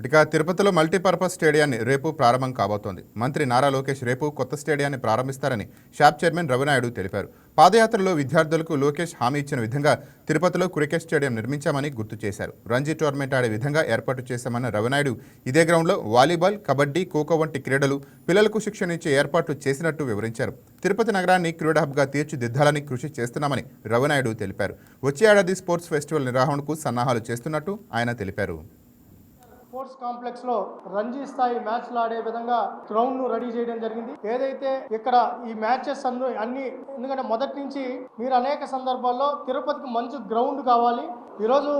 ఇక తిరుపతిలో మల్టీపర్పస్ స్టేడియాన్ని రేపు ప్రారంభం కాబోతోంది. మంత్రి నారా లోకేష్ రేపు కొత్త స్టేడియాన్ని ప్రారంభిస్తారని షాప్ చైర్మన్ రవినాయుడు తెలిపారు. పాదయాత్రలో విద్యార్థులకు లోకేష్ హామీ ఇచ్చిన విధంగా తిరుపతిలో క్రికెట్ స్టేడియం నిర్మించామని గుర్తు చేశారు. రంజీ టోర్నమెంట్ ఆడే విధంగా ఏర్పాటు చేశామన్న రవినాయుడు ఇదే గ్రౌండ్లో వాలీబాల్, కబడ్డీ, ఖోఖో వంటి క్రీడలు పిల్లలకు శిక్షణ ఇచ్చే ఏర్పాట్లు చేసినట్టు వివరించారు. తిరుపతి నగరాన్ని క్రీడా హబ్గా తీర్చిదిద్దాలని కృషి చేస్తున్నామని రవినాయుడు తెలిపారు. వచ్చే ఏడాది స్పోర్ట్స్ ఫెస్టివల్ నిర్వహణకు సన్నాహాలు చేస్తున్నట్టు ఆయన తెలిపారు. స్పోర్ట్స్ కాంప్లెక్స్ లో రంజీ స్థాయి మ్యాచ్లు ఆడే విధంగా గ్రౌండ్ ను రెడీ చేయడం జరిగింది. ఏదైతే ఇక్కడ ఈ మ్యాచెస్ అన్ని ఎందుకంటే మొదటి నుంచి మీరు అనేక సందర్భాల్లో తిరుపతికి మంచి గ్రౌండ్ కావాలి, ఈరోజు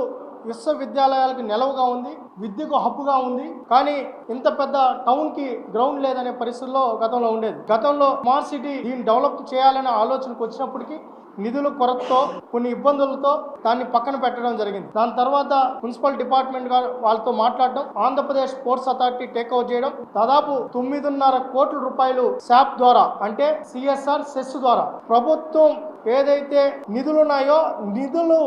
విశ్వవిద్యాలయాలకు నెలవుగా ఉంది, విద్యకు హబ్బుగా ఉంది, కానీ ఇంత పెద్ద టౌన్ కి గ్రౌండ్ లేదనే పరిస్థితుల్లో గతంలో ఉండేది. గతంలో స్మార్ట్ సిటీ దీన్ని డెవలప్ చేయాలనే ఆలోచనకు వచ్చినప్పటికీ నిధుల కొరతతో కొన్ని ఇబ్బందులతో దాన్ని పక్కన పెట్టడం జరిగింది. దాని తర్వాత మున్సిపల్ డిపార్ట్మెంట్ వాళ్ళతో మాట్లాడడం, Andhra Pradesh sports authority take over చేయడం, దాదాపు 9.5 కోట్ల రూపాయలు శాప్ ద్వారా అంటే సిఎస్ఆర్ సెస్ ద్వారా ప్రభుత్వం ఏదైతే నిధులున్నాయో నిధులు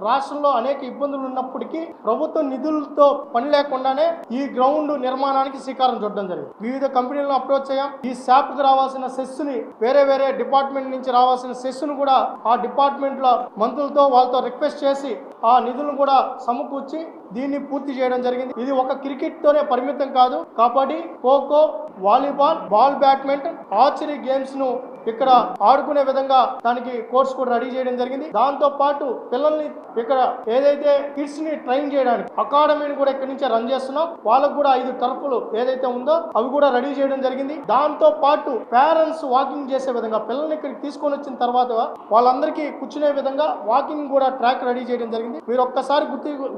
రాష్ట్రంలో అనేక ఇబ్బందులు ఉన్నప్పటికీ ప్రభుత్వ నిధులతో పని లేకుండానే ఈ గ్రౌండ్ నిర్మాణానికి శ్రీకారం చుట్టడం జరిగింది. వివిధ కంపెనీలను అప్రోచ్ అయ్యాం. ఈ శాప్ కు రావాల్సిన సెస్ ని వేరే డిపార్ట్మెంట్ నుంచి రావాల్సిన సెస్ ను కూడా ఆ డిపార్ట్మెంట్ లో మంత్రులతో వాళ్ళతో రిక్వెస్ట్ చేసి ఆ నిధులను కూడా సమకూర్చి దీన్ని పూర్తి చేయడం జరిగింది. ఇది ఒక క్రికెట్ తోనే పరిమితం కాదు, kabaddi, kho kho, volleyball, ball badminton, archery games ను ఇక్కడ ఆడుకునే విధంగా దానికి కోర్స్ కూడా రెడీ చేయడం జరిగింది. దాంతో పాటు పిల్లల్ని ఇక్కడ ఏదైతే కిడ్స్ ని ట్రైన్ చేయడానికి అకాడమీని కూడా ఇక్కడ నుంచే రన్ చేస్తున్నాం. వాళ్ళకు కూడా 5 టర్ఫ్లు ఏదైతే ఉందో అవి కూడా రెడీ చేయడం జరిగింది. దాంతో పాటు పేరెంట్స్ వాకింగ్ చేసే విధంగా పిల్లల్ని ఇక్కడికి తీసుకొని వచ్చిన తర్వాత వాళ్ళందరికీ కూర్చునే విధంగా వాకింగ్ కూడా ట్రాక్ రెడీ చేయడం జరిగింది. మీరు ఒక్కసారి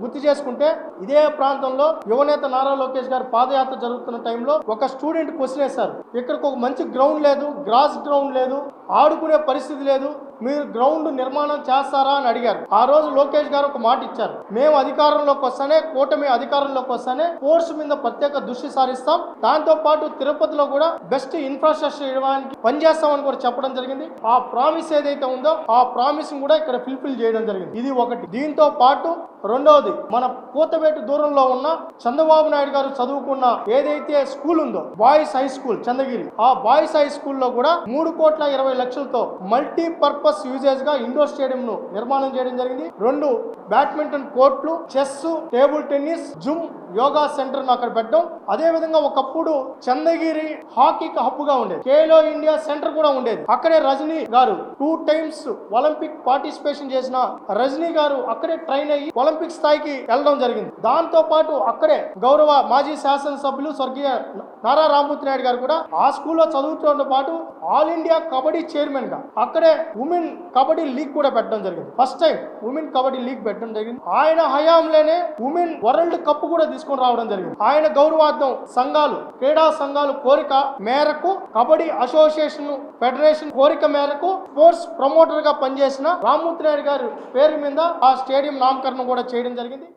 గుర్తు చేసుకుంటే ఇదే ప్రాంతంలో యువనేత నారా లోకేష్ గారు పాదయాత్ర జరుగుతున్న టైంలో ఒక స్టూడెంట్ క్వశ్చన్ వేశారు, ఇక్కడికి ఒక మంచి గ్రౌండ్ లేదు, గ్రాస్ గ్రౌండ్ లేదు, ఆడుకునే పరిస్థితి లేదు, మీరు గ్రౌండ్ నిర్మాణం చేస్తారా అని అడిగారు. ఆ రోజు లోకేష్ గారు ఒక మాట ఇచ్చారు, మేము అధికారంలోకి వస్తానే, కూటమి అధికారంలోకి వస్తానే స్పోర్ట్స్ మీద ప్రత్యేక దృష్టి సారిస్తాం, దాంతో పాటు తిరుపతిలో కూడా బెస్ట్ ఇన్ఫ్రాస్ట్రక్చర్ ఇవ్వడానికి పనిచేస్తామని కూడా చెప్పడం జరిగింది. ఆ ప్రామిస్ ఏదైతే ఉందో ఆ ప్రామిస్ కూడా ఇక్కడ ఫుల్ఫిల్ చేయడం జరిగింది. ఇది ఒకటి. దీంతో పాటు రెండవది, మన కూతవేటు దూరంలో ఉన్న చంద్రబాబు నాయుడు గారు చదువుకున్న ఏదైతే స్కూల్ ఉందో బాయ్స్ హై స్కూల్ చంద్రగిరి, ఆ బాయ్స్ హై స్కూల్లో కూడా 3,20,00,000తో మల్టీపర్పస్ యూజేజ్ గా ఇండోర్ స్టేడియం ను నిర్మాణం చేయడం జరిగింది. 2 బ్యాడ్మింటన్ కోర్టులు, chess, table tennis, gym, yoga centre అక్కడ పెట్టడం. అదే విధంగా ఒకప్పుడు చంద్రగిరి హాకీకి హబ్బుగా ఉండేది, ఖేలో ఇండియా సెంటర్ కూడా ఉండేది. అక్కడే రజనీ గారు 2 టైమ్స్ ఒలింపిక్ పార్టిసిపేషన్ చేసిన రజనీ గారు అక్కడే ట్రైన్ అయ్యి ఒలింపిక్ స్థాయికి వెళ్ళడం జరిగింది. దాంతో పాటు అక్కడే గౌరవ మాజీ శాసనసభ్యులు స్వర్గీయ నారా రామ్మూర్తి నాయుడు గారు కూడా ఆ స్కూల్లో చదువుతో పాటు ఆల్ ఇండియా కబడ్డీ చైర్మన్ గా అక్కడే ఉమెన్ కబడ్డీ లీగ్ కూడా పెట్టడం జరిగింది. First time women kabaddi league పెట్టడం జరిగింది. ఆయన హయాంలోనే ఉమెన్ వరల్డ్ కప్ కూడా తీసుకొని రావడం జరిగింది. ఆయన గౌరవార్థం సంఘాలు, క్రీడా సంఘాలు కోరిక మేరకు కబడ్డీ అసోసియేషన్ ఫెడరేషన్ కోరిక మేరకు స్పోర్ట్స్ ప్రమోటర్ గా పనిచేసిన రామ్మూర్తి నాయుడు గారి పేరు మీద ఆ స్టేడియం నామకరణం కూడా చేయడం జరిగింది.